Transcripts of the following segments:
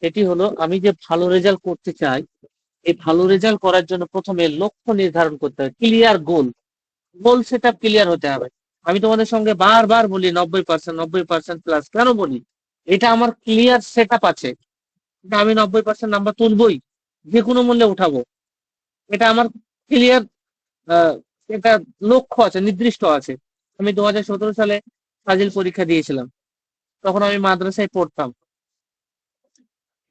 এটি হলো আমি যে ভালো রেজাল্ট করতে চাই, এই ভালো রেজাল্ট করার জন্য প্রথমে লক্ষ্য নির্ধারণ করতে হবে, ক্লিয়ার গোল, গোল সেট আপ ক্লিয়ার হতে হবে। আমি তোমাদের সঙ্গে বারবার বলি 90%, 90% প্লাস কেন বলি? এটা আমার ক্লিয়ার সেট আপ আছে, এটা আমি 90% নাম্বার তুলবই, যে কোনো মূল্যে উঠাবো। এটা আমার ক্লিয়ার, এটা লক্ষ্য আছে, নির্দিষ্ট আছে। আমি 2017 সালে ফাজিল পরীক্ষা দিয়েছিলাম, তখন আমি মাদ্রাসায় পড়তাম,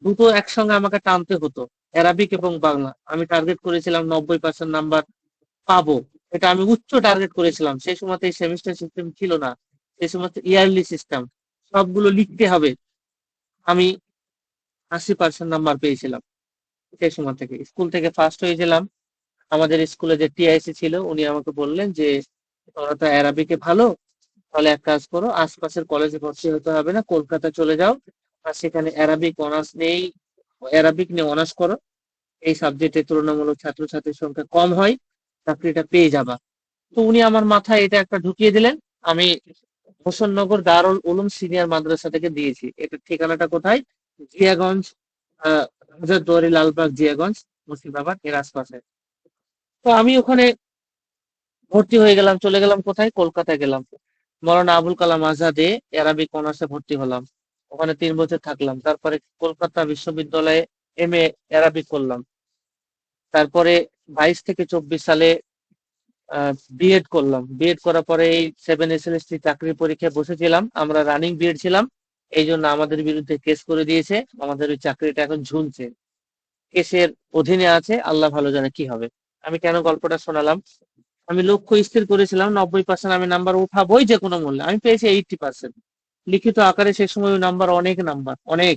দুটো একসঙ্গে আমাকে টানতে হতো, অ্যারাবিক এবং বাংলা। আমি টার্গেট করেছিলাম 90% নাম্বার পাবো, এটা আমি উচ্চ টার্গেট করেছিলাম। সেই সময় সেমিস্টার সিস্টেম ছিল না, সেই সময় ইয়ারলি সিস্টেম, সবগুলো লিখতে হবে। আমি 80% নাম্বার পেয়েছিলাম। সেই সময় থেকে স্কুল থেকে ফার্স্ট হয়েছিলাম। আমাদের স্কুলে যে টিআইসি ছিল উনি আমাকে বললেন যে তোমরা তো অ্যারাবিকে ভালো, তাহলে এক কাজ করো, আশপাশের কলেজে ভর্তি হতে হবে না, কলকাতা চলে যাও, আর সেখানে অ্যারাবিক অনার্স নেই, অ্যারাবিক নিয়ে অনার্স করো। এই সাবজেক্টে তুলনামূলক ছাত্রছাত্রীর সংখ্যা কম হয়, চাকরিটা পেয়ে যাবা। তো উনি আমার মাথায় এটা একটা ঢুকিয়ে দিলেন। আমি হোসেননগর দারুল উলুম সিনিয়র মাদ্রাসা থেকে দিয়েছি। এটার ঠিকানাটা কোথায়? জিয়াগঞ্জ, হাজারদুয়ারি, লালবাগ, জিয়াগঞ্জ, মুর্শিদাবাদ, এর আশপাশে। তো আমি ওখানে ভর্তি হয়ে গেলাম, চলে গেলাম কোথায়? কলকাতায় গেলাম। মৌলানা আবুল কালাম আজাদে অ্যারাবিক অনার্সে ভর্তি হলাম। ওখানে 3 বছর থাকলাম। তারপরে কলকাতা বিশ্ববিদ্যালয়ে এমএ অ্যারাবিক করলাম। তারপরে 22 থেকে 24 সালে বিএড করলাম। বিএড করার পরে এই 7 SLST চাকরির পরীক্ষায় বসেছিলাম, আমরা রানিং বিএড ছিলাম, এই জন্য আমাদের বিরুদ্ধে কেস করে দিয়েছে। আমাদের ওই চাকরিটা এখন ঝুলছে, কেসের অধীনে আছে, আল্লাহ ভালো জানে কি হবে। আমি কেন গল্পটা শোনালাম? আমি লক্ষ্য স্থির করেছিলাম 90% আমি নাম্বার উঠাবোই যে কোনো মূল্যে, আমি পেয়েছি 80%। লিখিত আকারে সে সময় ওই নাম্বার অনেক, নাম্বার অনেক।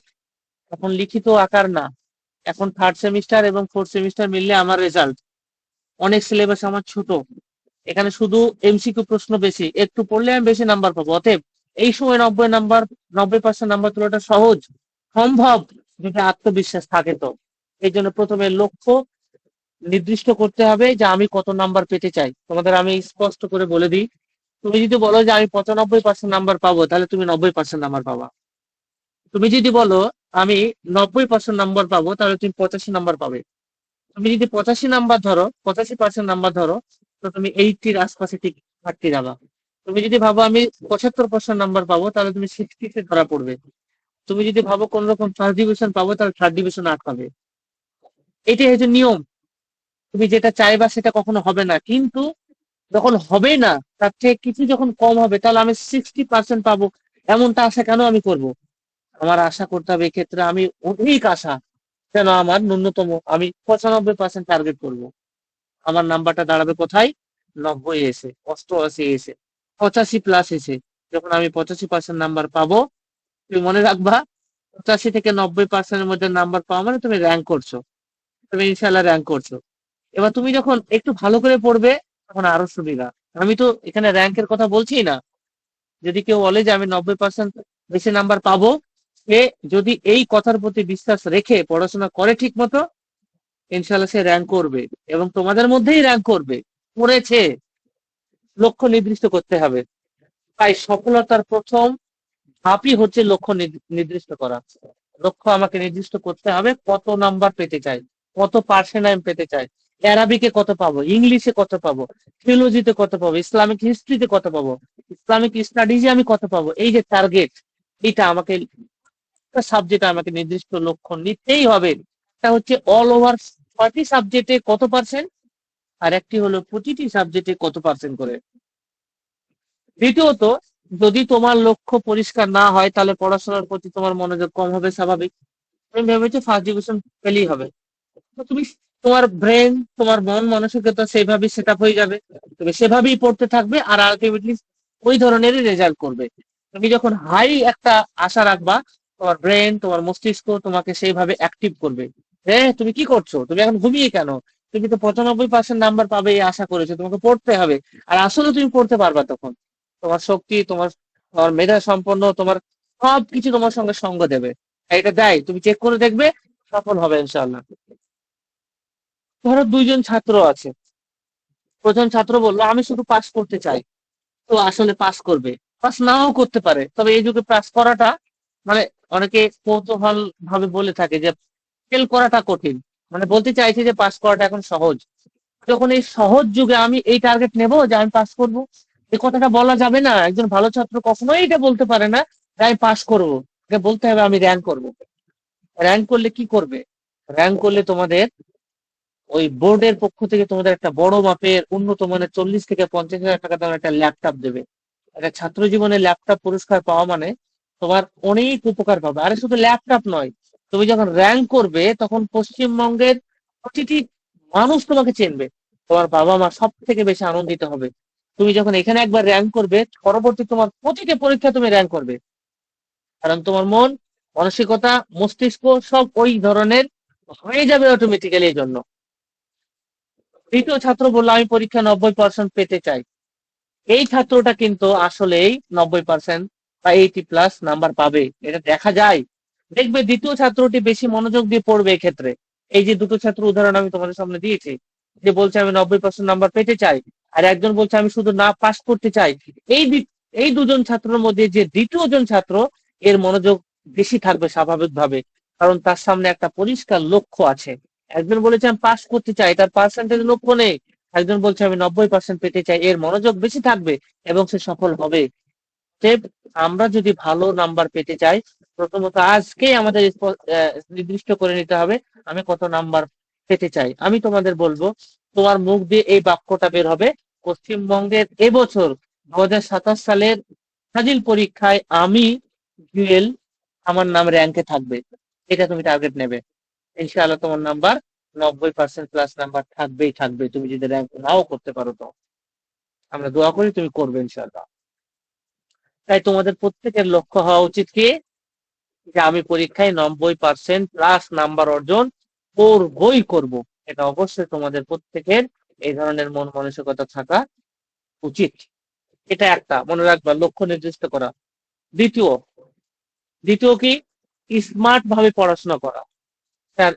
এখন লিখিত আকার না, এখন থার্ড সেমিস্টার এবং ফোর্থ সেমিস্টার মিললে আমার রেজাল্ট অনেক, সিলেবাস আমার ছোট, এখানে শুধু এমসিকিউ প্রশ্ন বেশি, একটু পড়লে আমি বেশি নাম্বার পাবো। অতএব এই সময় 90 নাম্বার, 90% নাম্বার তোলাটা সহজ, সম্ভব, যদি আত্মবিশ্বাস থাকে তো। এই জন্য প্রথমে লক্ষ্য নির্দিষ্ট করতে হবে যে আমি কত নাম্বার পেতে চাই। তোমাদের আমি স্পষ্ট করে বলে দিই, তুমি যদি বলো যে আমি 95% নাম্বার পাবো, তাহলে তুমি 90% নাম্বার পাবা। তুমি যদি বলো আমি 90% নাম্বার পাবো, তাহলে তুমি 85 নাম্বার পাবে। তুমি যদি 85 নাম্বার ধরো, 85% নাম্বার ধরো, তো তুমি 80-র আশপাশে ঠিক থাকতে যাবা। তুমি যদি ভাবো আমি 75% নাম্বার পাবো, তাহলে তুমি 60-তে ধরা পড়বে। তুমি যদি ভাবো কোন রকম ফার্স্ট ডিভিশন পাবো, তাহলে থার্ড ডিভিশন আটকাবে। এটাই হচ্ছে নিয়ম। তুমি যেটা চাইবা সেটা কখনো হবে না, কিন্তু যখন হবে না, তার থেকে কিছু যখন কম হবে, তাহলে আমি 60% পাবো, এমনটা আশা কেন আমি করব? আমার আশা করতে হবে এক্ষেত্রে আমি অধিক আশা, যেন আমার ন্যূনতম আমি 95% টার্গেট করব। আমার নাম্বারটা দাঁড়াবে কোথায়? 90 এসে, 88 এসে, 85 প্লাস এসে। যখন আমি 85% নাম্বার পাবো, তুমি মনে রাখবা, 85 থেকে 90% মধ্যে নাম্বার পাওয়া মানে তুমি র্যাঙ্ক করছো, তুমি ইনশাল্লাহ র্যাঙ্ক করছো। এবার তুমি যখন একটু ভালো করে পড়বে, তখন আরো সুবিধা। আমি তো এখানে র্যাঙ্কের কথা বলছি না। যদি কেউ বলে যে আমি 90% বেশি নাম্বার পাবো, সে যদি এই কথার প্রতি বিশ্বাস রেখে পড়াশোনা করে ঠিক মতো, ইনশাল্লাহ সে র্যাঙ্ক করবে, এবং তোমাদের মধ্যেই র্যাঙ্ক করবে, করেছে। লক্ষ্য নির্দিষ্ট করতে হবে। তাই সফলতার প্রথম ধাপই হচ্ছে লক্ষ্য নির্দিষ্ট করা। লক্ষ্য আমাকে নির্দিষ্ট করতে হবে, কত নাম্বার পেতে চাই, কত পার্সেন্ট আমি পেতে চাই, অ্যারাবিকে কত পাবো, ইংলিশে কত পাবো, থিওলজিতে কত পাবো, ইসলামিক হিস্ট্রিতে কত পাবো, ইসলামিক স্টাডিজে আমি কত পাবো। এই যে টার্গেট, এটা আমাকে, সাবজেক্ট আমাকে নির্দিষ্ট লক্ষ্য নিতেই হবে। এটা হচ্ছে অল ওভার 6টি সাবজেক্টে কত পার্সেন্ট, আর একটি হলো প্রতিটি সাবজেক্টে কত পার্সেন্ট করে। দ্বিতীয়ত, যদি তোমার লক্ষ্য পরিষ্কার না হয়, তাহলে পড়াশোনার প্রতি তোমার মনোযোগ কম হবে, স্বাভাবিক। তুমি ভেবেছো ফার্স্ট ডিভিশন পেলেই হবে, তো তুমি, তোমার ব্রেন, তোমার মন মানসিকতা সেইভাবেই সেট আপ হয়ে যাবে, তুমি সেভাবেই পড়তে থাকবে, আর আলটিমেটলি ওই ধরনেরই রেজাল্ট করবে। তুমি যখন হাই একটা আশা রাখবা, তোমার ব্রেন, তোমার মস্তিষ্ক তোমাকে সেইভাবে অ্যাক্টিভ করবে। হ্যাঁ, তুমি কি করছো, তুমি এখন ঘুমিয়ে কেন? তুমি তো 95% নাম্বার পাবে এই আশা করেছো, তোমাকে পড়তে হবে। আর আসলে তুমি পড়তে পারবা তখন। তোমার শক্তি, তোমার তোমার মেধা সম্পন্ন, তোমার সবকিছু তোমার সঙ্গে সঙ্গ দেবে। এটা দেয়, তুমি চেক করে দেখবে, সফল হবে ইনশাআল্লাহ। ধরো দুইজন ছাত্র আছে, প্রথম ছাত্র বললো আমি শুধু পাস করতে চাই, তো আসলে পাস করবে, পাস নাও করতে পারে, তবে এই যুগে পাস করাটা মানে অনেকে কৌতূহল ভাবে বলে থাকে যে ফেল করাটা কঠিন, মানে বলতে চাইছে যে পাস করাটা এখন সহজ। যখন এই সহজ যুগে আমি এই টার্গেট নেব যে আমি পাস করব, এই কথাটা বলা যাবে না। একজন ভালো ছাত্র কখনোই এটা বলতে পারে না যে আমি পাস করবো। এটা বলতে হবে আমি র্যাঙ্ক করব। র্যাঙ্ক করলে কি করবে? র্যাঙ্ক করলে তোমাদের ওই বোর্ডের পক্ষ থেকে তোমাদের একটা বড় মাপের উন্নত মানের 40 থেকে 50 হাজার টাকা দামের একটা ল্যাপটপ দেবে। একটা ছাত্র জীবনে ল্যাপটপ পুরস্কার পাওয়া মানে তোমার অনেক উপকার পাবে। আরে শুধু ল্যাপটপ নয়, তুমি যখন র্যাঙ্ক করবে তখন পশ্চিমবঙ্গের প্রতিটি মানুষ তোমাকে চিনবে। তোমার বাবা মা সব থেকে বেশি আনন্দিত হবে। তুমি যখন এখানে একবার র্যাঙ্ক করবে, পরবর্তী তোমার প্রতিটি পরীক্ষা তুমি র্যাঙ্ক করবে। কারণ তোমার মন, মানসিকতা, মস্তিষ্ক সব ওই ধরনের হয়ে যাবে অটোমেটিক্যালি। এই জন্য তৃতীয় ছাত্র বললো আমি পরীক্ষা 90% পেতে চাই। এই ছাত্রটা কিন্তু আসলেই 90% বা 80+ নাম্বার পাবে, এটা দেখা যায়। দেখবে দ্বিতীয় ছাত্রটি বেশি মনোযোগ দিয়ে পড়বে এক্ষেত্রে। এই যে দুটো ছাত্র উদাহরণ আমি তোমাদের সামনে দিয়েছি, যে বলছে আমি 90% নাম্বার পেতে চাই, আর একজন বলছে আমি শুধু না পাস করতে চাই। এই এই দুজন ছাত্রের মধ্যে যে দ্বিতীয় জন ছাত্র, এর মনোযোগ বেশি থাকবে স্বাভাবিকভাবে, কারণ তার সামনে একটা পরিষ্কার লক্ষ্য আছে। একজন বলেছে আমি পাস করতে চাই, তার পার্সেন্টেজ লক্ষ্য নেই। একজন বলছে আমি 90% পেতে চাই, এর মনোযোগ বেশি থাকবে এবং সে সফল হবে। অতএব আমরা যদি ভালো নাম্বার পেতে চাই, প্রথমত আজকেই আমাদের নির্দিষ্ট করে নিতে হবে আমি কত নাম্বার পেতে চাই। আমি তোমাদের বলবো, তোমার মুখ দিয়ে এই বাক্যটা বের হবে, পশ্চিমবঙ্গের এবছর 2027 সালের ফাজিল পরীক্ষায় আমি জুয়েল, আমার নাম র্যাঙ্কে থাকবে। এটা তুমি টার্গেট নেবে। ইনশাআল্লাহ তোমার নাম্বার 90%+ নাম্বার থাকবেই থাকবে, তুমি যদি র্যাঙ্ক নাও করতে পারো তো। আমরা দোয়া করি তুমি করবে ইনশাআল্লাহ। তাই তোমাদের প্রত্যেকের লক্ষ্য হওয়া উচিত কি, যে আমি পরীক্ষায় 90%+ নাম্বার অর্জন করবই করব। এটা অবশ্যই তোমাদের প্রত্যেকের এই ধরনের মন মানসিকতা থাকা উচিত। এটা একটা মনে রাখবা, লক্ষ্য নির্দিষ্ট করা। দ্বিতীয় দ্বিতীয় কি, স্মার্ট ভাবে পড়াশোনা করা। স্যার,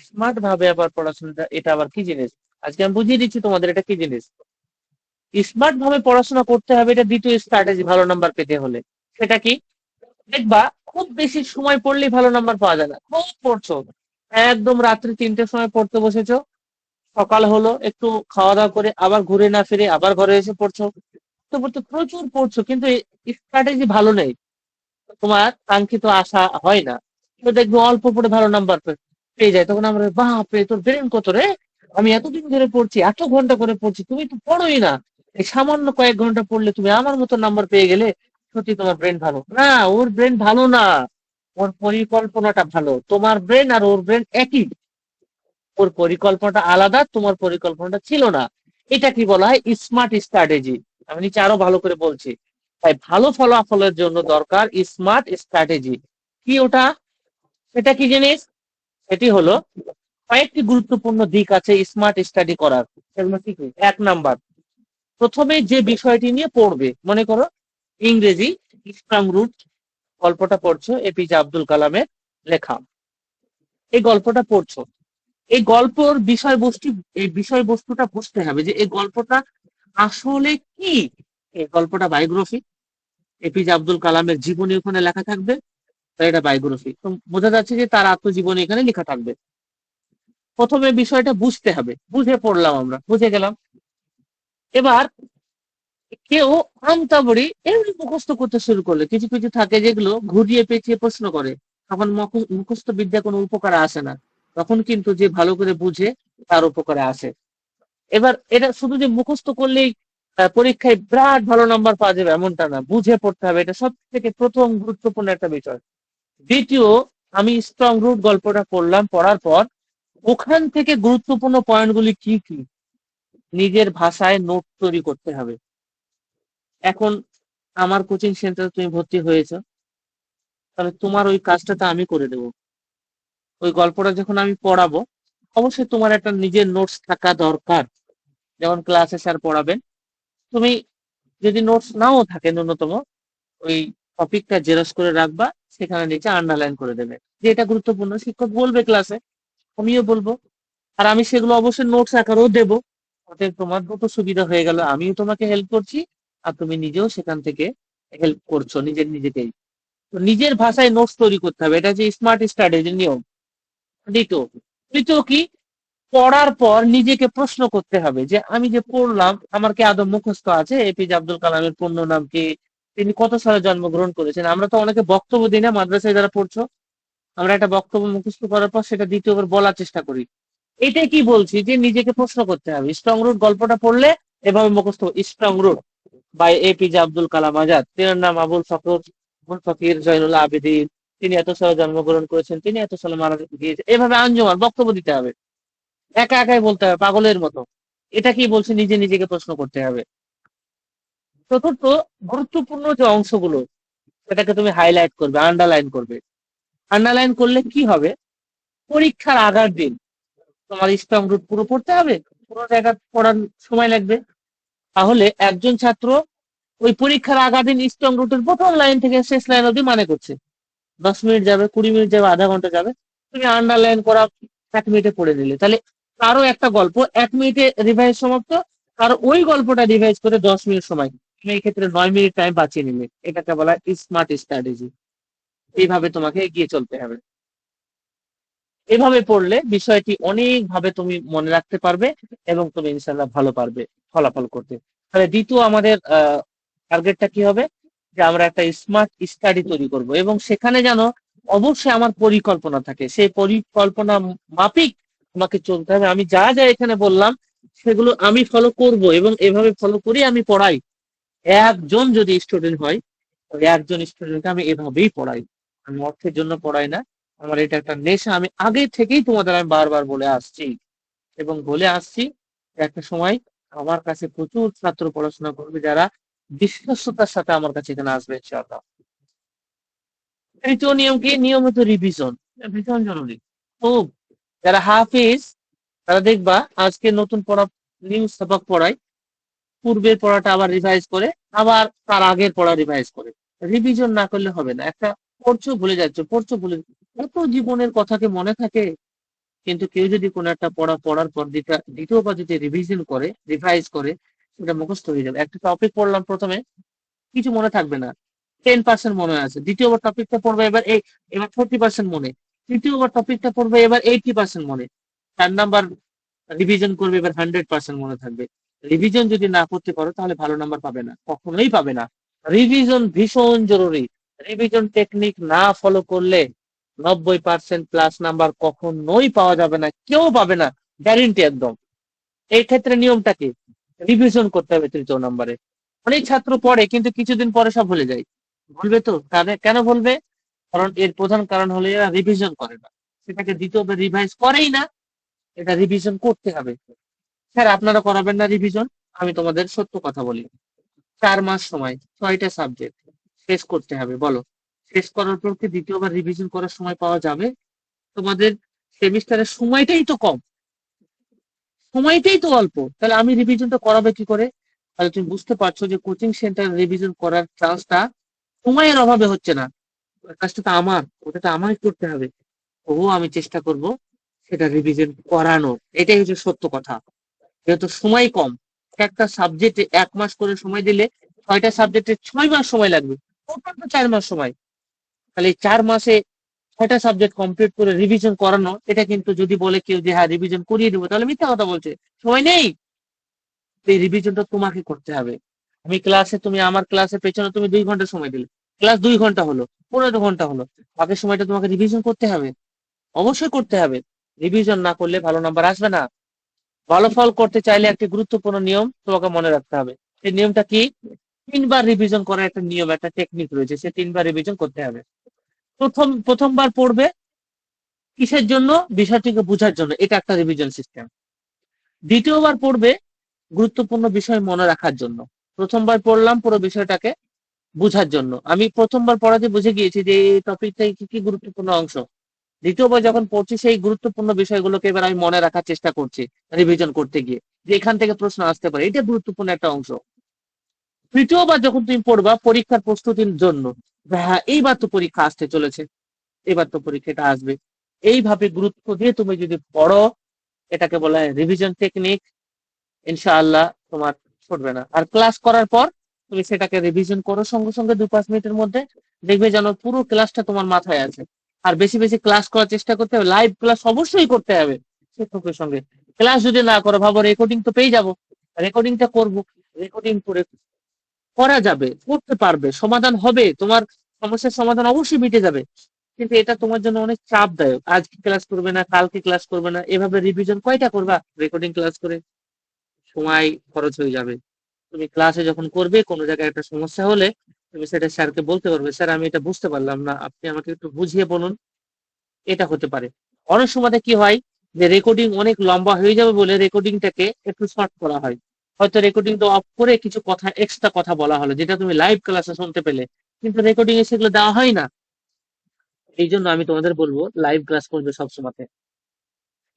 স্মার্ট ভাবে আবার পড়াশোনাটা এটা আবার কি জিনিস? আজকে আমি বুঝিয়ে দিচ্ছি তোমাদের এটা কি জিনিস। স্মার্ট ভাবে পড়াশোনা করতে হবে, এটা দ্বিতীয় স্ট্র্যাটেজি ভালো নাম্বার পেতে হলে। সেটা কি? দেখবা খুব বেশি সময় পড়লেই ভালো নাম্বার পাওয়া যায় না। খুব পড়ছো, একদম রাত্রি 3টের সময় পড়তে বসেছো, সকাল হলো একটু খাওয়া দাওয়া করে আবার ঘুরে না ফিরে আবার ঘরে এসে পড়ছো, তো পড়তে প্রচুর পড়ছো, কিন্তু স্ট্র্যাটেজি ভালো নেই, তোমার কাঙ্ক্ষিত আশা হয় না। তো দেখবো অল্প পড়ে ভালো নাম্বার পেয়ে যায়, তখন আমরা বাপরে তোর ব্রেন কত রে, আমি এতদিন ধরে পড়ছি, এত ঘন্টা করে পড়ছি, তুমি তো পড়োই না, এই সামান্য কয়েক ঘন্টা পড়লে তুমি আমার মতো নাম্বার পেয়ে গেলে। সত্যি তোমার ব্রেন ভালো না, ওর ব্রেন ভালো না, ওর পরিকল্পনাটা ভালো। তোমার ব্রেন আর ওর ব্রেন একই, ওর পরিকল্পনাটা আলাদা, তোমার পরিকল্পনাটা ছিল না। এটা কি বলা হয়? Smart strategy. আমি নিচে আরো ভালো করে বলছি। তাই ভালো ফলাফলের জন্য দরকার স্মার্ট স্ট্র্যাটেজি। কি ওটা? সেটা কি জিনিস? এটি হলো কয়েকটি গুরুত্বপূর্ণ দিক আছে স্মার্ট স্টাডি করার। সেগুলো কি কি? 1 নাম্বার, প্রথমে যে বিষয়টি নিয়ে পড়বে, মনে করো ইংরেজি স্ট্রং রুট গল্পটা পড়ছো, এপিজে আব্দুল কালামের লেখা। এই গল্পটা পড়ছো, এই গল্পর বিষয়বস্তু, এই বিষয়বস্তুটা বুঝতে হবে যে এই গল্পটা আসলে কি। এই গল্পটা বায়োগ্রাফি, এপিজে আব্দুল কালামের জীবনী ওখানে লেখা থাকবে, তাই এটা বায়োগ্রাফি। তো বোঝা যাচ্ছে যে তার আত্মজীবনী এখানে লেখা থাকবে। প্রথমে বিষয়টা বুঝতে হবে, বুঝে পড়লাম, আমরা বুঝে গেলাম। এবার কেউ আমতাবড়ি এমনি মুখস্থ করতে শুরু করলে, কিছু কিছু থাকে যেগুলো ঘুরিয়ে পেঁচিয়ে প্রশ্ন করে, তখন মুখস্থ বিদ্যা কোনো উপকারে আসে না। তখন কিন্তু যে ভালো করে বুঝে তার উপকারে আসে। এবার এটা শুধু যে মুখস্থ করলেই পরীক্ষায় বিরাট ভালো নাম্বার পাওয়া যাবে এমনটা না, বুঝে পড়তে হবে, এটা সব থেকে প্রথম গুরুত্বপূর্ণ একটা বিষয়। দ্বিতীয়, আমি স্ট্রং রুট গল্পটা পড়লাম, পড়ার পর ওখান থেকে গুরুত্বপূর্ণ পয়েন্টগুলি কি কি নিজের ভাষায় নোট তৈরি করতে হবে। এখন আমার কোচিং সেন্টারে তুমি ভর্তি হয়েছো, তাহলে তোমার ওই কাজটা তো আমি করে দেবো। ওই গল্পটা যখন আমি পড়াবো, অবশ্যই তোমার একটা নিজের নোটস থাকা দরকার। যেমন ক্লাসে স্যার পড়াবেন, তুমি যদি নোটস নাও থাকে ন্যূনতম, ওই টপিকটা জেরক্স করে রাখবা, সেখানে নিচে আন্ডারলাইন করে দেবে যে এটা গুরুত্বপূর্ণ। শিক্ষক বলবে ক্লাসে, আমিও বলবো, আর আমি সেগুলো অবশ্যই নোটস আকারেও দেবো। অতএব তোমার দুটো সুবিধা হয়ে গেল, আমিও তোমাকে হেল্প করছি আর তুমি নিজেও সেখান থেকে হেল্প করছো নিজেকেই। তো নিজের ভাষায় নোটস তৈরি করতে হবে, এটা হচ্ছে স্মার্ট স্টাডির নিয়ম। দ্বিতীয় তৃতীয় কি, পড়ার পর নিজেকে প্রশ্ন করতে হবে যে আমি যে পড়লাম আমার কি আদৌ মুখস্থ আছে, এপিজে আব্দুল কালামের পূর্ণ নাম কি, তিনি কত সালে জন্মগ্রহণ করেছেন। আমরা তো অনেকে বক্তব্য দিই না, মাদ্রাসায় যারা পড়ছো, আমরা একটা বক্তব্য মুখস্থ করার পর সেটা দ্বিতীয়বার বলার চেষ্টা করি। এটাই কি বলছি যে নিজেকে প্রশ্ন করতে হবে। স্ট্রং রুট গল্পটা পড়লে এভাবে মুখস্থ, strong root by APJ Abdul Kalam Azad, তিনার নাম আবুল ফকির জয়নুল্লাহ আবেদিন, তিনি এত সালে জন্মগ্রহণ করেছেন, তিনি এত সালে মারা গিয়েছেন, এভাবে আঞ্জুমান বক্তব্য দিতে হবে, একা একাই বলতে হবে পাগলের মতো। এটা কি বলছে, নিজে নিজেকে প্রশ্ন করতে হবে। চতুর্থ, গুরুত্বপূর্ণ যে অংশগুলো সেটাকে তুমি হাইলাইট করবে, আন্ডারলাইন করবে। আন্ডারলাইন করলে কি হবে, পরীক্ষার আগার দিন তোমার স্ট্রং রুট পুরো পড়তে হবে, পুরো জায়গা পড়ার সময় লাগবে। তাহলে একজন ছাত্র ওই পরীক্ষার আগার দিন স্ট্রং রুটের প্রথম লাইন থেকে শেষ লাইন অব্দি মানে করছে, 10 মিনিট যাবে, 20 মিনিট যাবে, আধা ঘন্টা যাবে, তুমি আন্ডারলাইন করা 1 মিনিটে পড়ে নিলে। তাহলে কারো একটা গল্প 1 মিনিটে রিভাইজ সমাপ্ত, কারো ওই গল্পটা রিভাইজ করে 10 মিনিট সময়, তুমি এই ক্ষেত্রে 9 মিনিট টাইম বাঁচিয়ে নিলে। এটাকে বলা হয় স্মার্ট স্ট্র্যাটেজি। এইভাবে তোমাকে এগিয়ে চলতে হবে। এভাবে পড়লে বিষয়টি অনেক ভাবে তুমি মনে রাখতে পারবে এবং তুমি ইনশাল্লাহ ভালো পারবে ফলাফল করতে। তাহলে দ্বিতীয় আমাদের টার্গেটটা কি হবে, যে আমরা একটা স্মার্ট স্টাডি তৈরি করব এবং সেখানে যেন অবশ্যই আমার পরিকল্পনা থাকে, সেই পরিকল্পনা মাফিক আমাকে চলতে হবে। আমি যা যা এখানে বললাম সেগুলো আমি ফলো করব এবং এভাবে ফলো করি আমি পড়াই। একজন যদি স্টুডেন্ট হয়, ওই একজন স্টুডেন্টকে আমি এভাবেই পড়াই, আমি অর্থের জন্য পড়াই না। আমার এটা একটা নেশা, আমি আগে থেকেই তোমাদের আমি বারবার বলে আসছি এবং বলে আসছি। একটা সময় আমার কাছে প্রচুর ছাত্র পড়াশোনা করবে যারা বিশ্বস্ততার সাথে আমার কাছে এখানে আসবে ইনশাআল্লাহ। তৃতীয় নিয়ম কি, নিয়মিত রিভিশন, ভীষণ জরুরি। তো যারা হাফিজ তারা দেখবা আজকে নতুন পড়া, নিউ সবক পড়ায়, পূর্বের পড়াটা আবার রিভাইজ করে, আবার তার আগের পড়া রিভাইজ করে। রিভিশন না করলে হবে না। একটা পড়ছো ভুলে যাচ্ছ, পড়ছো ভুলে, এত জীবনের কথাকে মনে থাকে। কিন্তু কেউ যদি কোনো একটা পড়া পড়ার পর দ্বিতীয়বার যদি রিভিশন করে, রিভাইজ করে, সেটা মুখস্থ হয়ে যাবে। একটা টপিক পড়লাম প্রথমে, কিছু মনে থাকবে না, 10% মনে আছে। দ্বিতীয়বার টপিকটা পড়বে এবার 40% মনে। তৃতীয়বার টপিকটা পড়বে এবার 80% মনে। 4 নাম্বার রিভিশন করবে, এবার 100% মনে থাকবে। রিভিশন যদি না করতে পারো তাহলে ভালো নাম্বার পাবে না, কখনোই পাবে না। রিভিশন ভীষণ জরুরি। রিভিশন টেকনিক না ফলো করলে 90% প্লাস নাম্বার কখনোই পাওয়া যাবে না, কেউ পাবে না, গ্যারেন্টি একদম। এই ক্ষেত্রে নিয়মটা কি, রিভিশন করতে হবে তৃতীয় নম্বরে। অনেক ছাত্র পড়ে কিন্তু কিছুদিন পরে সব ভুলে যায়। ভুলবে তো, কেন বলবে, কারণ এর প্রধান কারণ হলো এরা রিভিশন করে না, সেটাকে দ্বিতীয়বার রিভাইজ করেই না। এটা রিভিশন করতে হবে। স্যার আপনারা করাবেন না রিভিশন, আমি তোমাদের সত্য কথা বলি, 4 মাস সময়, 6টা সাবজেক্ট শেষ করতে হবে, বলো শেষ করার পর কি দ্বিতীয়বার রিভিশন করার সময় পাওয়া যাবে? তোমাদের সেমিস্টারের সময়টাই তো কম, সময়টাই তো অল্প, তাহলে আমি রিভিশনটা করাবে কি করে? তাহলে তুমি বুঝতে পারছো যে কোচিং সেন্টার রিভিশন করার চান্সটা সময়ের অভাবে হচ্ছে না। কাজটা তো আমার, ওটা তো আমারই করতে হবে। আমি চেষ্টা করব সেটা রিভিশন করানো, এটাই হচ্ছে সত্য কথা। যেহেতু সময় কম, একটা সাবজেক্টে 1 মাস করে সময় দিলে 6টা সাবজেক্টে 6 মাস সময় লাগবে, টোটাল তো 4 মাস সময়। তাহলে এই 4 মাসে 6টা সাবজেক্ট কমপ্লিট করে রিভিশন করানো, এটা কিন্তু যদি বলে কেউ যে হ্যাঁ রিভিশন করিয়ে দেবো, তাহলে মিথ্যা কথা বলছে, সময় নেই। এই রিভিশনটা তোমাকে করতে হবে। তুমি আমার ক্লাসের পেছনে তুমি 2 ঘন্টা সময় দিলে, ক্লাস 2 ঘন্টা হলো, 15 ঘন্টা হলো, বাকি সময়টা তোমাকে রিভিশন করতে হবে, অবশ্যই করতে হবে। রিভিশন না করলে ভালো নাম্বার আসবে না। ভালো ফল করতে চাইলে একটি গুরুত্বপূর্ণ নিয়ম তোমাকে মনে রাখতে হবে। সেই নিয়মটা কি, 3বার রিভিশন করার একটা নিয়ম, একটা টেকনিক রয়েছে, সে 3বার রিভিশন করতে হবে। প্রথমবার পড়বে কিসের জন্য, বিষয়টিকে বোঝার জন্য, এটা একটা রিভিশন সিস্টেম। দ্বিতীয়বার পড়বে গুরুত্বপূর্ণ বিষয় মনে রাখার জন্য। প্রথমবার পড়লাম পুরো বিষয়টাকে বোঝার জন্য, আমি প্রথমবার পড়াতে বুঝে গিয়েছি যে এই টপিকটাই কি কি গুরুত্বপূর্ণ অংশ। দ্বিতীয়বার যখন পড়ছি সেই গুরুত্বপূর্ণ বিষয়গুলোকে এবার আমি মনে রাখার চেষ্টা করছি রিভিশন করতে গিয়ে, যে এখান থেকে প্রশ্ন আসতে পারে, এটা গুরুত্বপূর্ণ একটা অংশ। তৃতীয়বার যখন তুমি পড়বা পরীক্ষার প্রস্তুতির জন্য, হ্যাঁ এইবার তো পরীক্ষা আসতে চলেছে, এবার তো পরীক্ষাটা আসবে, এইভাবে গুরুত্ব দিয়ে তুমি যদি পড়ো, এটাকে বলা হয় রিভিশন টেকনিক। ইনশাআল্লাহ তোমার ছুটবে না। আর ক্লাস করার পর তুমি সেটাকে রিভিশন করো সঙ্গে সঙ্গে 2-5 মিনিটের মধ্যে, দেখবে যেন পুরো ক্লাসটা তোমার মাথায় আছে। আর বেশি বেশি ক্লাস করার চেষ্টা করতে হবে, লাইভ ক্লাস অবশ্যই করতে হবে শিক্ষকের সঙ্গে। ক্লাস যদি না করো, ভাবো রেকর্ডিং তো পেয়ে যাবো, রেকর্ডিংটা করবো, রেকর্ডিং করে করা যাবে, করতে পারবে, সমাধান হবে, তোমার সমস্যার সমাধান অবশ্যই মিটে যাবে। কিন্তু এটা তোমার জন্য অনেক চাপদায়ক, আজকে ক্লাস করবে না, কালকে ক্লাস করবে না, এভাবে রিভিশন কয়টা করবা রেকর্ডিং ক্লাস করে? সময় খরচ হয়ে যাবে। তুমি ক্লাসে যখন করবে, কোনো জায়গায় একটা সমস্যা হলে তুমি সেটা স্যারকে বলতে পারবে, স্যার আমি এটা বুঝতে পারলাম না, আপনি আমাকে একটু বুঝিয়ে বলুন। এটা হতে পারে। অনেক সময় কি হয়, যে রেকর্ডিং অনেক লম্বা হয়ে যাবে বলে রেকর্ডিংটাকে একটু শর্ট করা হয়। হয়তো রেকর্ডিংটা অফ করে কিছু কথা, এক্সট্রা কথা বলা হলো, যেটা তুমি লাইভ ক্লাসে শুনতে পেলে, কিন্তু রেকর্ডিং এ সেগুলো দেওয়া হয় না। এই জন্য আমি তোমাদের বলবো লাইভ ক্লাস করবে সবসময়।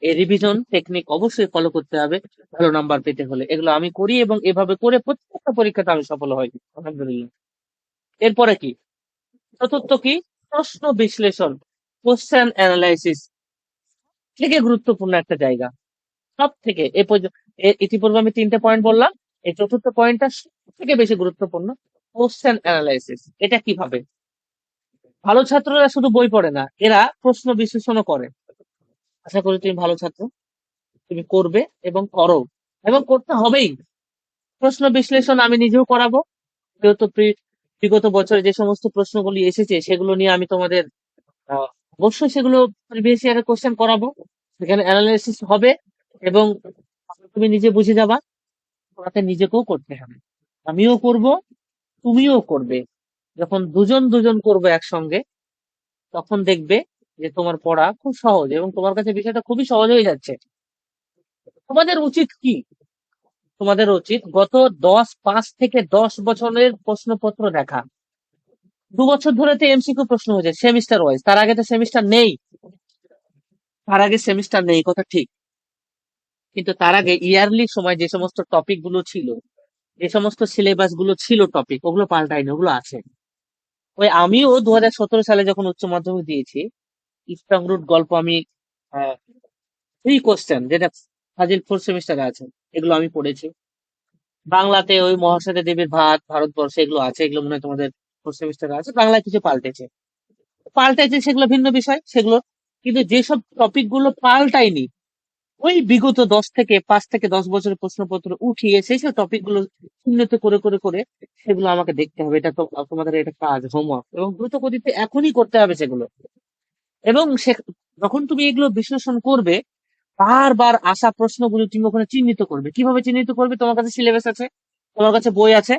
এই রিভিশন টেকনিক অবশ্যই ফলো করতে হবে ভালো নাম্বার পেতে হলে। এগুলো আমি করি এবং এভাবে করে প্রত্যেকটা পরীক্ষাতে আমি সফল হই, আলহামদুলিল্লাহ। এরপরে কি, চতুর্থ কি, প্রশ্ন বিশ্লেষণ, কোশ্চেন অ্যানালাইসিস, থেকে গুরুত্বপূর্ণ একটা জায়গা। সব থেকে ইতিপূর্বে আমি 3টে পয়েন্ট বললাম, এই চতুর্থ পয়েন্টটা সব থেকে বেশি গুরুত্বপূর্ণ। কোশ্চেন অ্যানালাইসিস, এটা কিভাবে? ভালো ছাত্ররা শুধু বই পড়ে না, এরা প্রশ্ন বিশ্লেষণও করে। আশা করি তুমি ভালো ছাত্র, তুমি করবে এবং করো, এবং করতে হবেই। প্রশ্ন বিশ্লেষণ আমি নিজেও করাবো, যেহেতু বিগত বছরে যে সমস্ত প্রশ্নগুলি এসেছে সেগুলো নিয়ে আমি তোমাদের আহ, অবশ্যই সেগুলো প্রিভিয়াস ইয়ারের কোশ্চেন করাবো, সেখানে অ্যানালাইসিস হবে, এবং তুমি নিজে বুঝে যাবা। তোমাকে নিজেকেও করতে হবে, আমিও করব, তুমিও করবে। যখন দুজন দুজন করবে একসঙ্গে, তখন দেখবে যে তোমার পড়া খুব সহজ এবং তোমার কাছে বিষয়টা খুবই সহজ হয়ে যাচ্ছে। তোমাদের উচিত কি, তোমাদের উচিত গত 5 থেকে 10 বছরের প্রশ্নপত্র দেখা। 2 বছর ধরে তো এমসিকিউ প্রশ্ন হয়েছে সেমিস্টার ওয়াইজ, তার আগে তো সেমিস্টার নেই, তার আগে সেমিস্টার নেই, কথা ঠিক। কিন্তু তার আগে ইয়ারলি সময় যে সমস্ত টপিক গুলো ছিল, যে সমস্ত সিলেবাস গুলো ছিল, টপিক ওগুলো পাল্টায়নি, ওগুলো আছে। ওই আমিও 2017 সালে যখন উচ্চ মাধ্যমিক দিয়েছি, স্ট্রং রুট গল্প আমি, থ্রি কোশ্চেন যেটা ফাজিল 4 সেমিস্টারে আছে, এগুলো আমি পড়েছি। বাংলাতে ওই মহাশ্বেতা দেবীর ভাত ভারতবর্ষে, এগুলো আছে, এগুলো মনে হয় তোমাদের 4 সেমিস্টারে আছে। বাংলায় কিছু পাল্টেছে, পাল্টেছে সেগুলো ভিন্ন বিষয় সেগুলো, কিন্তু যেসব টপিক গুলো পাল্টায়নি, ওই বিগত 5 থেকে 10 বছরের প্রশ্নপত্র উঠিয়ে সেই সব টপিক গুলো উন্নত করে করে করে সেগুলো আমাকে দেখতে হবে। এটা তো তোমাদের এটা কাজ, হোমওয়ার্ক, এবং দ্রুত গতিতে এখনই করতে হবে সেগুলো। এবং যখন তুমি এগুলো বিশ্লেষণ করবে, বারবার আসা প্রশ্নগুলো তুমি ওখানে চিহ্নিত করবে। কিভাবে চিহ্নিত করবে? তোমার কাছে সিলেবাস আছে, তোমার কাছে বই আছে,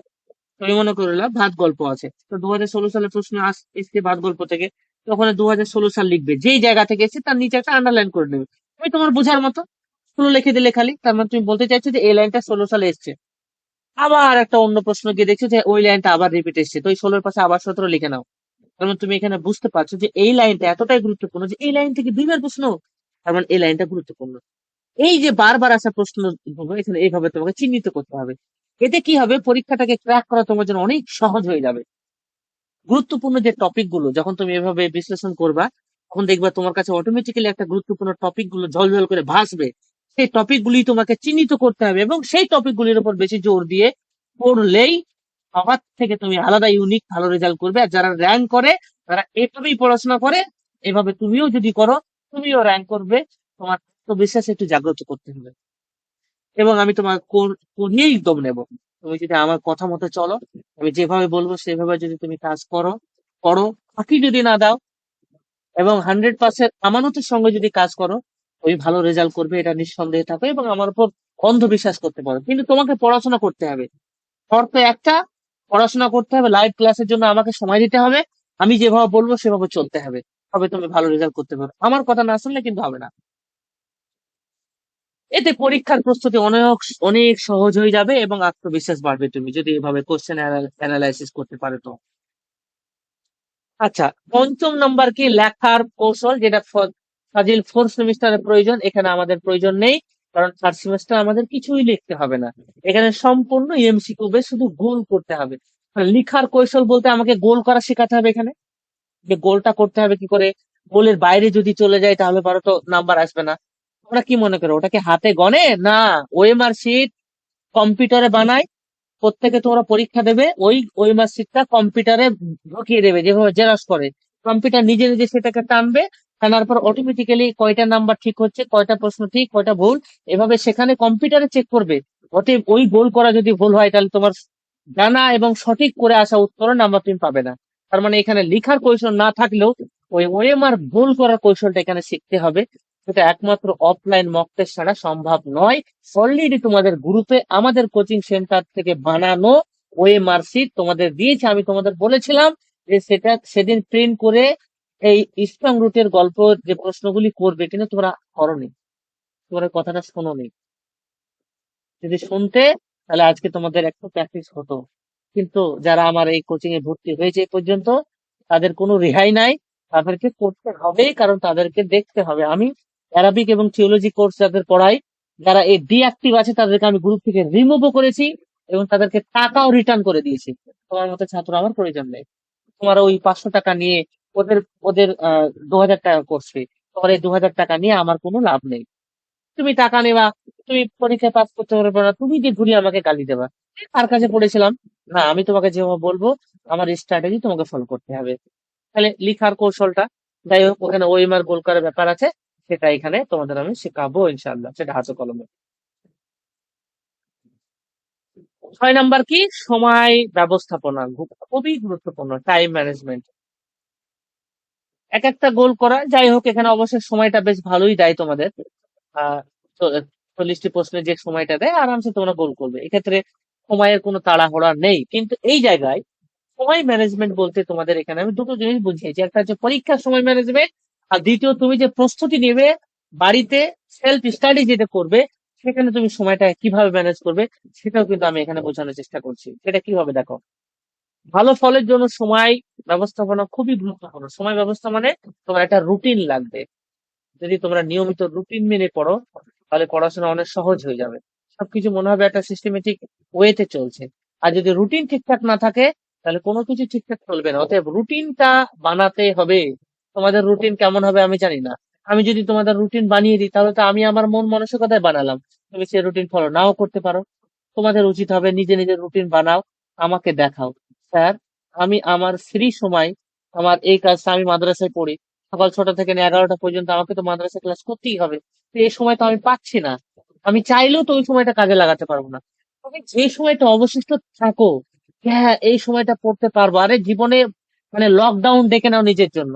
তুমি মনে করলে ভাত গল্প আছে, তো 2016 সালের প্রশ্ন এসছে ভাত গল্প থেকে, তো ওখানে 2016 সাল লিখবে, যেই জায়গা থেকে এসে তার নিচে একটা আন্ডারলাইন করে নেবে। তুমি তোমার বোঝার মতো 16 লিখে দিলে খালি, তার মানে তুমি বলতে চাইছো যে এই লাইনটা 16 সালে এসছে। আবার একটা অন্য প্রশ্ন গিয়ে দেখছো যে ওই লাইনটা আবার রিপিট এসছে, তো ওই 16-এর পাশে আবার 17 লিখে নাও। তার মানে তুমি এখানে বুঝতে পারছো যে এই লাইনটা এতটাই গুরুত্বপূর্ণ যে এই লাইন থেকে 2বার প্রশ্ন, তার মানে এই লাইনটা গুরুত্বপূর্ণ। এই যে বারবার আসা প্রশ্ন এখানে এইভাবে তোমাকে চিহ্নিত করতে হবে। এতে কি হবে, পরীক্ষাটাকে ক্র্যাক করা তোমার জন্য অনেক সহজ হয়ে যাবে। গুরুত্বপূর্ণ যে টপিক গুলো যখন তুমি এভাবে বিশ্লেষণ করবা, তখন দেখবা তোমার কাছে অটোমেটিক্যালি একটা গুরুত্বপূর্ণ টপিক গুলো ঝলঝল করে ভাসবে। সেই টপিক গুলি তোমাকে চিহ্নিত করতে হবে এবং সেই টপিক গুলির উপর বেশি জোর দিয়ে পড়লেই সবার থেকে তুমি আলাদা ইউনিক ভালো রেজাল্ট করবে। আর যারা র্যাঙ্ক করে তারা এভাবেই পড়াশোনা করে, এভাবে তুমিও যদি করো, তুমিও র্যাঙ্ক করবে। তোমার আত্মবিশ্বাস একটু জাগ্রত করতে হবে, এবং আমি তোমার করিয়েই দম নেব। তুমি যদি আমার কথা মতো চলো, আমি যেভাবে বলবো সেভাবে যদি তুমি কাজ করো, করো, ফাঁকি যদি না দাও, এবং 100% আমানতের সঙ্গে যদি কাজ করো, তুমি ভালো রেজাল্ট করবে, এটা নিঃসন্দেহে থাকো, এবং আমার উপর অন্ধবিশ্বাস করতে পারো। কিন্তু তোমাকে পড়াশোনা করতে হবে, শর্ত একটা, পড়াশোনা করতে হবে, লাইভ ক্লাসের জন্য আমাকে সময় দিতে হবে, আমি যেভাবে বলবো সেভাবে চলতে হবে, তবে তুমি ভালো রেজাল্ট করতে পারো। আমার কথা না শুনলে কিন্তু হবে না। এতে পরীক্ষার প্রস্তুতি অনেক অনেক সহজ হয়ে যাবে এবং আত্মবিশ্বাস বাড়বে তুমি যদি এভাবে কোশ্চেন অ্যানালাইসিস করতে পারো তো। আচ্ছা, পঞ্চম নাম্বার কি, লেখার কৌশল, যেটা ফাজিল 4 সেমিস্টারের প্রয়োজন, এখানে আমাদের প্রয়োজন নেই, কারণ 3rd সেমিস্টার আমাদের কিছুই লিখতে হবে না। এখানে সম্পূর্ণ এমসিকিউ বেস, শুধু গোল করতে হবে। মানে লিখার কৌশল বলতে আমাকে গোল করা শেখাতে হবে এখানে, যে গোলটা করতে হবে কি করে। গোলের বাইরে যদি চলে যায় তাহলে পারো তো নাম্বার আসবে না। তোমরা কি মনে করো, ওটাকে হাতে গনে না ওএমআর শিট কম্পিউটারে বানায়, প্রত্যেকে তোমরা পরীক্ষা দেবে, ওই ওই মার্কশিটটা কম্পিউটারে ঢুকিয়ে দেবে, যেভাবে জেরক্স করে কম্পিউটার নিজে নিজে সেটাকে টানবে। টানার পর অটোমেটিক্যালি কয়টা নাম্বার ঠিক হচ্ছে, কয়টা প্রশ্ন ঠিক, কয়টা ভুল, এভাবে সেখানে কম্পিউটারে চেক করবে। অতএব ওই গোল করা যদি ভুল হয়, তাহলে তোমার জানা এবং সঠিক করে আসা উত্তরের নাম্বার তুমি পাবে না। তার মানে এখানে লেখার কৌশল না থাকলেও ওই ওএমআর গোল করার কৌশলটা এখানে শিখতে হবে। সেটা একমাত্র অফলাইন মক টেস্ট ছাড়া সম্ভব নয়। অলরেডি তোমাদের গ্রুপে আমাদের কোচিং সেন্টার থেকে বানানো ওএমআর শিট তোমাদের দিয়েছে। আমি তোমাদের বলেছিলাম যে সেটা সেদিন প্রিন্ট করে এই স্ট্রং রুটের গল্প যে প্রশ্নগুলি করবে, কিন্তু তোমরা করোনি, তোমার এই কথাটা শোনোনি। যদি শুনতে, তাহলে আজকে তোমাদের একটু প্র্যাকটিস হতো। কিন্তু যারা আমার এই কোচিং এ ভর্তি হয়েছে এ পর্যন্ত, তাদের কোনো রেহাই নাই। তাদেরকে করতে হবেই, কারণ তাদেরকে দেখতে হবে। আমি অ্যারাবিক এবং থিওলজি কোর্স যাদের পড়াই, যারা এই ডিঅ্যাক্টিভ আছে তাদেরকে আমি গ্রুপ থেকে রিমুভও করেছি এবং তাদেরকে টাকাও রিটার্ন করে দিয়েছি। তোমার মতো ছাত্র আমার প্রয়োজন নেই। তোমার ওই 500 টাকা নিয়ে ওদের ওদের 2000 টাকা কোর্স ফি, তোমার এই 2000 টাকা নিয়ে আমার কোনো লাভ নেই। তুমি টাকা নেবা, তুমি পরীক্ষায় পাস করতে পারবে না, তুমি যে ঘুরিয়ে আমাকে গালি দেবা। কার কাছে পড়েছিলাম? না, আমি তোমাকে যেভাবে বলবো আমার স্ট্র্যাটেজি তোমাকে ফলো করতে হবে। তাহলে লিখার কৌশলটা, যাই হোক, ওখানে ওএমআর গোল করার ব্যাপার আছে, সেটা এখানে তোমাদের আমি শেখাবো ইনশাল্লাহ, সেটা হাতে কলমে। 6 নাম্বার কি? সময় ব্যবস্থাপনা, খুবই গুরুত্বপূর্ণ, টাইম ম্যানেজমেন্ট। এক একটা গোল করা, যাই হোক, এখানে অবশ্যই সময়টা বেশ ভালোই দেয় তোমাদের। আহ 40টি প্রশ্নের যে সময়টা দেয়, আরামসে তোমরা গোল করবে। এক্ষেত্রে সময়ের কোনো তাড়াহুড়া নেই। কিন্তু এই জায়গায় সময় ম্যানেজমেন্ট বলতে তোমাদের এখানে আমি দুটো জিনিস বুঝিয়েছি। একটা হচ্ছে পরীক্ষার সময় ম্যানেজমেন্ট, আর দ্বিতীয় তুমি যে প্রস্তুতি নেবে বাড়িতে, সেলফ স্টাডি যেটা করবে, সেখানে তুমি সময়টা কিভাবে ম্যানেজ করবে, সেটাও কিন্তু আমি এখানে বোঝানোর চেষ্টা করছি। সেটা কিভাবে দেখো, ভালো ফলের জন্য সময় ব্যবস্থাপনা খুবই গুরুত্বপূর্ণ। সময় ব্যবস্থা মানে তোমার একটা রুটিন লাগবে। যদি তোমরা নিয়মিত রুটিন মেনে পড়ো, তাহলে পড়াশোনা অনেক সহজ হয়ে যাবে। সবকিছু মনে হবে একটা সিস্টেমেটিক ওয়েতে চলছে। আর যদি রুটিন ঠিকঠাক না থাকে, তাহলে কোনো কিছু ঠিকঠাক চলবে না। অতএব রুটিনটা বানাতে হবে। তোমাদের রুটিন কেমন হবে আমি জানি না। আমি যদি তোমাদের রুটিন বানিয়ে দিই, তাহলে তো আমি আমার মন মানসিকতায় বানালাম, তুমি সেই রুটিন ফলো নাও করতে পারো। তোমাদের উচিত হবে নিজে নিজের রুটিন বানাও, আমাকে দেখাও, স্যার আমি আমার ফ্রি সময় আমার এই কাজটা, আমি মাদ্রাসায় পড়ি, সকাল 6টা থেকে 11টা পর্যন্ত আমাকে তো মাদ্রাসা ক্লাস করতেই হবে। তো এই সময় তো আমি পাচ্ছি না, আমি চাইলেও তো ওই সময়টা কাজে লাগাতে পারবো না। তবে যে সময়টা অবশিষ্ট থাকো, যে হ্যাঁ এই সময়টা পড়তে পারবো। আরে জীবনে মানে লকডাউন ডেকে নাও নিজের জন্য,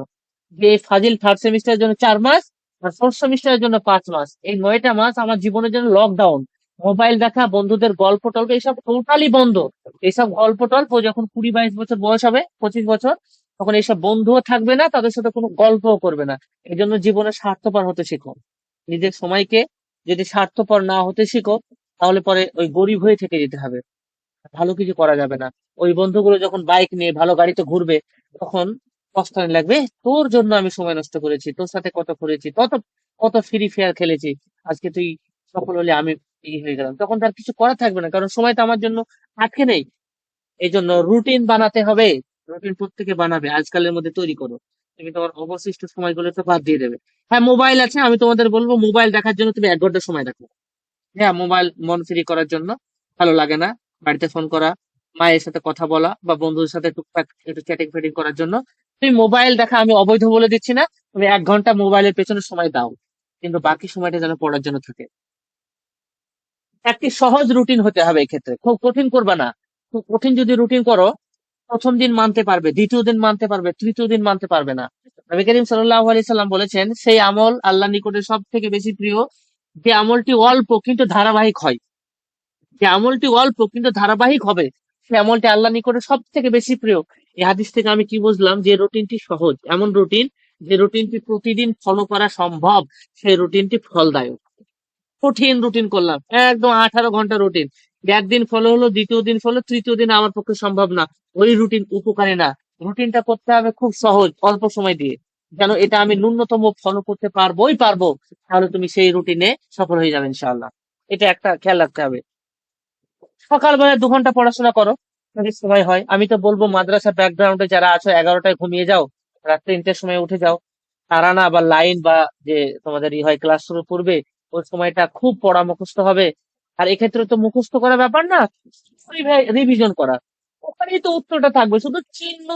যে এই ফাজিল থার্ড সেমিস্টারের জন্য 4 মাস, আর ফোর্থ সেমিস্টারের জন্য 5 মাস, এই 9টা মাস আমার জীবনের জন্য লকডাউন। মোবাইল দেখা, বন্ধুদের গল্প টল্প এসব টোটালি বন্ধ। এইসব গল্প টল্প যখন 20-22 বছর বয়স হবে, 25 বছর, তখন এইসব বন্ধুও থাকবে না, তাদের সাথে কোনো গল্পও করবে না। এই জন্য জীবনে স্বার্থপর হতে শিখো। নিজের সময়কে যদি স্বার্থপর না হতে শিখো, তাহলে পরে ওই গরিব হয়ে থেকে যেতে হবে, ভালো কিছু করা যাবে না। ওই বন্ধুগুলো যখন বাইক নিয়ে ভালো গাড়িতে ঘুরবে, তখন পস্তানি লাগবে, তোর জন্য আমি সময় নষ্ট করেছি, তোর সাথে কত করেছি, কত কত ফ্রি ফায়ার খেলেছি, আজকে তুই সফল হলে আমি এই হয়ে গেলাম। তখন তার কিছু করা থাকবে না, কারণ সময়টা আমার জন্য আটকে নেই। এই জন্য রুটিন বানাতে হবে। রুটিন প্রত্যেকে বানাবে, আজকালের মধ্যে তৈরি করো। তুমি তোমার অবশিষ্ট সময়গুলো তো বাদ দিয়ে দেবে। হ্যাঁ, মোবাইল আছে, আমি তোমাদের বলবো মোবাইল দেখার জন্য তুমি 1 ঘন্টা সময় রাখো। হ্যাঁ, মোবাইল মন ফ্রি করার জন্য, ভালো লাগে না বাড়িতে ফোন করা, মায়ের সাথে কথা বলা বা বন্ধুদের সাথে টুকটাক একটু চ্যাটিং ফ্যাটিং করার জন্য তুমি মোবাইল দেখা, আমি অবৈধ বলে দিচ্ছি না। তুমি 1 ঘন্টা মোবাইলের পেছনে সময় দাও, কিন্তু বাকি সময়টা যেন পড়ার জন্য থাকে। একটি সহজ রুটিন হতে হবে এক্ষেত্রে, খুব কঠিন করবে না। খুব কঠিন যদি রুটিন করো, প্রথম দিন মানতে পারবে, দ্বিতীয় দিন মানতে পারবে, তৃতীয় দিন মানতে পারবে না। নবী করিম সাল্লাল্লাহু আলাইহি সাল্লাম বলেছেন, সেই আমল আল্লাহ নিকটে সব থেকে বেশি প্রিয় যে আমলটি অল্প কিন্তু ধারাবাহিক হয়। যে আমলটি অল্প কিন্তু ধারাবাহিক হবে, সেই আমলটি আল্লাহ নিকটে সব থেকে বেশি প্রিয়। এই হাদিস থেকে আমি কি বুঝলাম? যে রুটিনটি সহজ, এমন রুটিন যে রুটিনটি প্রতিদিন ফলো করা সম্ভব, সেই রুটিনটি ফলদায়ক। কঠিন রুটিন করলাম, একদম 18 ঘন্টা রুটিন, একদিন ফলো হলো, দ্বিতীয় দিন ফলো, তৃতীয় দিন আমার পক্ষে সম্ভব না, ওই রুটিন উপকারী না। রুটিনটা করতে হবে খুব সহজ, অল্প সময় দিয়ে, যেন এটা আমি ন্যূনতম ফলো করতে পারবোই পারবো। তাহলে তুমি সেই রুটিনে সফল হয়ে যাবে ইনশাআল্লাহ। এটা একটা খেয়াল রাখতে হবে। সকালবেলা 2 ঘন্টা পড়াশোনা করো যদি সময় হয়। আমি তো বলবো মাদ্রাসা ব্যাকগ্রাউন্ডে যারা আছো 11টায় ঘুমিয়ে যাও, রাত 3টের সময় উঠে যাও। তারানা বা লাইন বা যে তোমাদের ই হয় ক্লাস শুরু করবে, ওই সময়টা খুব পড়া মুখস্থ হবে। আর এক্ষেত্রে তো মুখস্থ করা ব্যাপার না, রিভিশন করা। ওখানেই তো উত্তরটা থাকবে, শুধু চিহ্ন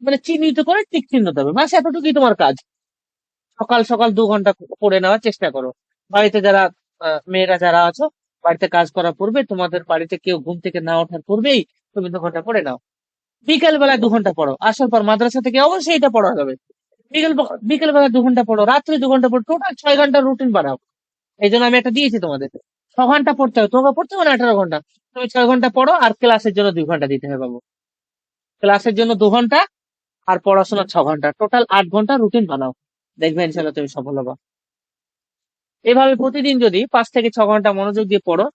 মানে চিহ্নিত করে টিক চিহ্ন দেবে, ব্যাস এতটুকুই তোমার কাজ। সকাল সকাল 2 ঘন্টা পড়ে নেওয়ার চেষ্টা করো। বাড়িতে যারা মেয়েরা যারা আছো, বাড়িতে কাজ করার পূর্বে, তোমাদের বাড়িতে কেউ ঘুম থেকে না ওঠার পূর্বেই তুমি 2 ঘন্টা পড়ে নাও। বিকেল বেলায় 2 ঘন্টা পড়ো, আসার পর মাদ্রাসা থেকে অবশ্যই এটা পড়া যাবে। বিকেল বেলা 2 ঘন্টা পড়ো, রাত্রে 2 ঘন্টা পড়ো, টোটাল 6 ঘন্টা রুটিন বানাও। এই জন্য আমি একটা দিয়েছি তোমাদের, 6 ঘন্টা পড়তে হবে, তোমাকে পড়তে হবে না 18 ঘন্টা। তুমি 6 ঘন্টা পড়ো, আর ক্লাসের জন্য 2 ঘন্টা দিতে হবে বাবু। ক্লাসের জন্য 2 ঘন্টা, আর পড়াশোনা 6 ঘন্টা, টোটাল 8 ঘন্টা রুটিন বানাও। দেখবে ইনশাল্লাহ তুমি সফল হবা। এভাবে প্রতিদিন যদি 5 থেকে 6 ঘন্টা মনোযোগ দিয়ে পড়ো,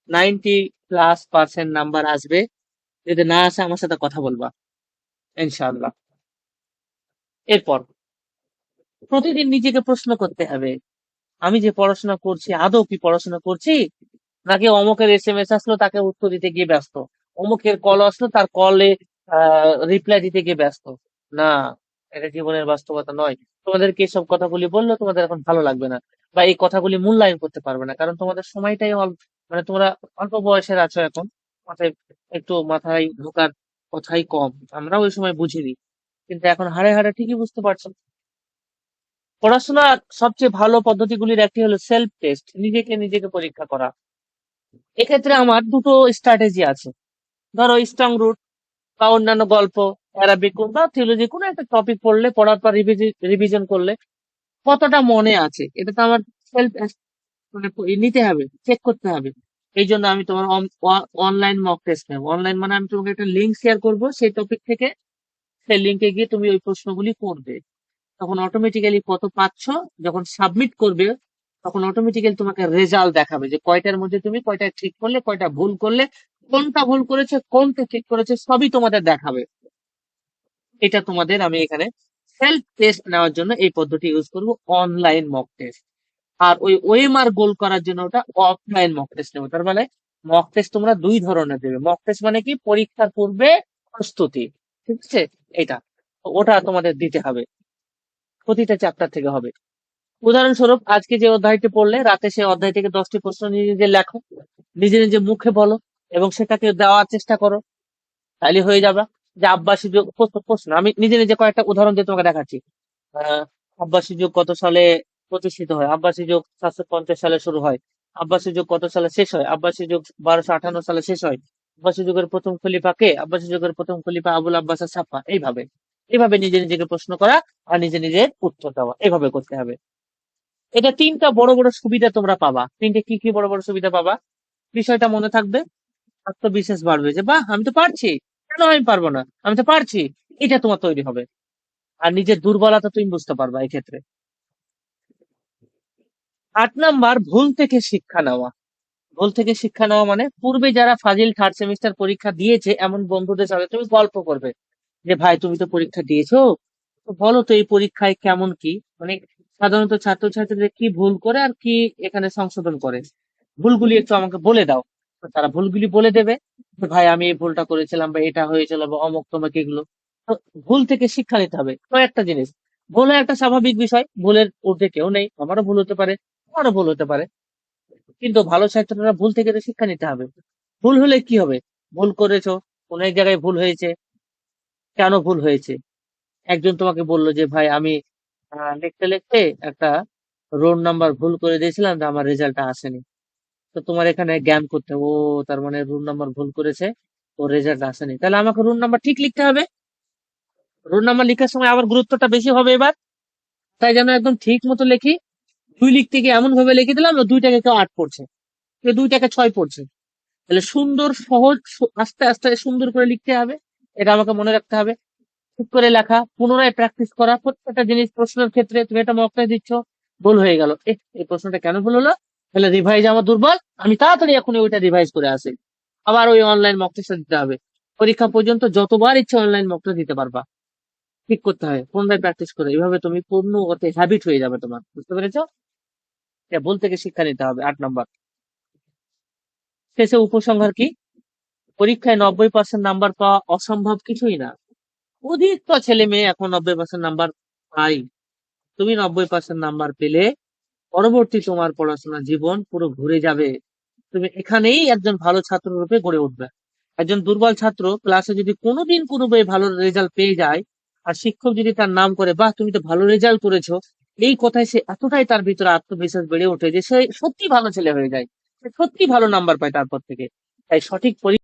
90+% নাম্বার আসবে। যদি না আসে আমার সাথে কথা বলবা, ইনশাআল্লাহ। এরপর প্রতিদিন নিজেকে প্রশ্ন করতে হবে, আমি যে পড়াশোনা করছি আদৌ কি পড়াশোনা করছি, নাকি অমুকের SMS আসলো তাকে উত্তর দিতে গিয়ে ব্যস্ত, অমুকের কল আসলো তার কলে রিপ্লাই দিতে গিয়ে ব্যস্ত। না, এটা জীবনের বাস্তবতা নয়। তোমাদেরকে এসব কথাগুলি বললে তোমাদের এখন ভালো লাগবে না, বা এই কথাগুলি মূল্যায়ন করতে পারবে না, কারণ তোমাদের সময়টাই মানে তোমরা অল্প বয়সের আছো এখন, মাথায় একটু মাথায় ঢোকার কথাই কম। আমরা ওই সময় বুঝিনি, কিন্তু এখন হাড়ে হাড়ে ঠিকই বুঝতে পারছো। পড়াশোনার সবচেয়ে ভালো পদ্ধতিগুলির একটি হলো সেলফ টেস্ট, নিজেকে নিজেকে পরীক্ষা করা। এক্ষেত্রে আমার দুটো স্ট্র্যাটেজি আছে। ধরো স্ট্রং রুট বা অন্যান্য গল্প, অ্যারাবিক বা থিওলজি, কোনো একটা টপিক পড়লে, পড়ার পর রিভিশন করলে কতটা মনে আছে, এটা তো আমার সেলফ মানে নিতে হবে, চেক করতে হবে। এই জন্য আমি তোমার অনলাইন মক টেস্ট নেবো। অনলাইন মানে আমি তোমাকে একটা লিঙ্ক শেয়ার করবো সেই টপিক থেকে, সেই লিঙ্কে গিয়ে তুমি ওই প্রশ্নগুলি করবে। তখন অটোমেটিক্যালি কত পাচ্ছ, যখন সাবমিট করবে তখন অটোমেটিক্যালি তোমাকে রেজাল্ট দেখাবে যে কয়টার মধ্যে তুমি কয়টা ঠিক করলে, কয়টা ভুল করলে, কোনটা ভুল করেছে কোনটা ঠিক করেছে, সবই তোমাদের দেখাবে। এটা তোমাদের আমি এখানে সেলফ টেস্ট নেওয়ার জন্য এই পদ্ধতি ইউজ করব, অনলাইন মক টেস্ট। আর ওই ওএমআর গোল করার জন্য ওটা অফলাইন মক টেস্ট নেবো। তার মানে মক টেস্ট তোমরা 2 ধরনের দেবে। মক টেস্ট মানে কি, পরীক্ষার পূর্বে প্রস্তুতি, ঠিক আছে? এটা, ওটা তোমাদের দিতে হবে, প্রতিটা চ্যাপ্টার থেকে হবে। উদাহরণস্বরূপ আজকে যে অধ্যায়টি পড়লে, রাতে সেই অধ্যায় থেকে 10টি প্রশ্ন নিজে নিজে লেখো, নিজে নিজে মুখে বলো, এবং সেটাকে দেওয়ার চেষ্টা করো, তাইলে হয়ে যাবে। যে আব্বাসী যুগ, প্রশ্ন আমি নিজে নিজে কয়েকটা উদাহরণ দিয়ে তোমাকে দেখাচ্ছি। আহ আব্বাসী যুগ কত সালে প্রতিষ্ঠিত হয়? আব্বাসী যুগ 750 সালে শুরু হয়। আব্বাসী যুগ কত সালে শেষ হয়? আব্বাসী যুগ 1258 সালে শেষ হয়। আব্বাসী যুগের প্রথম খলিফা কে? আব্বাসী যুগের প্রথম খলিফা আবুল আব্বাস ছাপ্পা। এইভাবে এইভাবে নিজে নিজেকে প্রশ্ন করা আর নিজে নিজের উত্তর দেওয়া, এভাবে করতে হবে। এটা 3টা বড় বড় সুবিধা তোমরা পাবা। 3টে কি কি বড় বড় সুবিধা পাবা? বিষয়টা মনে থাকবে, আত্মবিশ্বাস বাড়বে যে বাহ আমি তো পারছি, কেন আমি পারবো না, আমি তো পারছি, এটা তোমার তৈরি হবে। আর নিজের দুর্বলতা তুমি বুঝতে পারবা এক্ষেত্রে। 8 নাম্বার, ভুল থেকে শিক্ষা নেওয়া। ভুল থেকে শিক্ষা নেওয়া মানে পূর্বে যারা ফাজিল থার্ড সেমিস্টার পরীক্ষা দিয়েছে এমন বন্ধুদের সাথে তুমি গল্প করবে, যে ভাই তুমি তো পরীক্ষা দিয়েছো, তো বলো তো এই পরীক্ষায় কেমন কি, মানে সাধারণত ছাত্রছাত্রীদের কি ভুল করে আর কি এখানে সংশোধন করে, ভুলগুলি একটু আমাকে বলে দাও। তো তারা ভুলগুলি বলে দেবে, যে ভাই আমি এই ভুলটা করেছিলাম, বা এটা হয়েছিল, বা অমুক তোমাকে এগুলো। তো ভুল থেকে শিক্ষা নিতে হবে। তো একটা জিনিস, ভুল হয় একটা স্বাভাবিক বিষয়, ভুলের ঊর্ধ্বে কেউ নেই, আমারও ভুল হতে পারে, আমারও ভুল হতে পারে, কিন্তু ভালো ছাত্ররা ভুল থেকে তো শিক্ষা নিতে হবে। ভুল হলে কি হবে? ভুল করেছো, কোন এক জায়গায় ভুল হয়েছে, কেন ভুল হয়েছে? একজন তোমাকে বললো যে ভাই আমি লিখতে লিখতে একটা রোল নাম্বার ভুল করে দিয়েছিলাম, তো আমার রেজাল্টটা আসেনি। তো তোমার এখানে জ্ঞান করতে হবে, ও তার মানে রোল নাম্বার ভুল করেছে, ওর রেজাল্ট আসেনি, তাহলে আমাকে রোল নাম্বার ঠিক লিখতে হবে। রোল নাম্বার লেখার সময় আবার গুরুত্বটা বেশি হবে এবার, তাই যেন একদম ঠিক মতো লেখি। 2 লিখতে গিয়ে এমন ভাবে লিখে দিলাম, ও 2টাকে কেউ 8 পড়ছে, কেউ 2টাকে 6 পড়ছে। তাহলে সুন্দর সহজ আস্তে আস্তে সুন্দর করে লিখতে হবে, এটা আমাকে মনে রাখতে হবে। ঠিক করে লেখা, পুনরায় প্র্যাকটিস করা, প্রত্যেকটা জিনিস প্রশ্নের ক্ষেত্রে তুমি একটা মকটাই দিচ্ছ, ভুল হয়ে গেল, এই প্রশ্নটা কেন ভুল হলো, তাহলে রিভাইজ আমার দুর্বল, আমি তাড়াতাড়ি এখন ওইটা রিভাইজ করে আসি। আবার ওই অনলাইন মক টেস্টটা দিতে হবে। পরীক্ষা পর্যন্ত যতবার ইচ্ছে অনলাইন মক টেস্ট দিতে পারবা। ঠিক করতে হয়, পুনরায় প্র্যাকটিস করে, এইভাবে তুমি পূর্ণ ওতে হ্যাবিট হয়ে যাবে তোমার, বুঝতে পেরেছো? এটা ভুল থেকে শিক্ষা নিতে হবে, 8 নাম্বার। শেষে উপসংহার কি? পরীক্ষায় 90% নাম্বার পাওয়া অসম্ভব কিছুই না। অধিকতর ছেলে মেয়ে এখন 90% নাম্বার পাই। তুমি 90% নাম্বার পেলে পরবর্তী তোমার পড়াশোনা জীবন পুরো ঘুরে যাবে। তুমি এখানেই একজন ভালো ছাত্র রূপে গড়ে উঠবে। একজন দুর্বল ছাত্র ক্লাসে যদি কোনোদিন কোনো ভালো রেজাল্ট পেয়ে যায়, আর শিক্ষক যদি তার নাম করে, বাহ তুমি তো ভালো রেজাল্ট করেছো, এই কথায় সে এতটাই তার ভিতরে আত্মবিশ্বাস বেড়ে ওঠে যে সে সত্যি ভালো ছেলে হয়ে যায়, সে সত্যি ভালো নাম্বার পায় তারপর থেকে। তাই সঠিক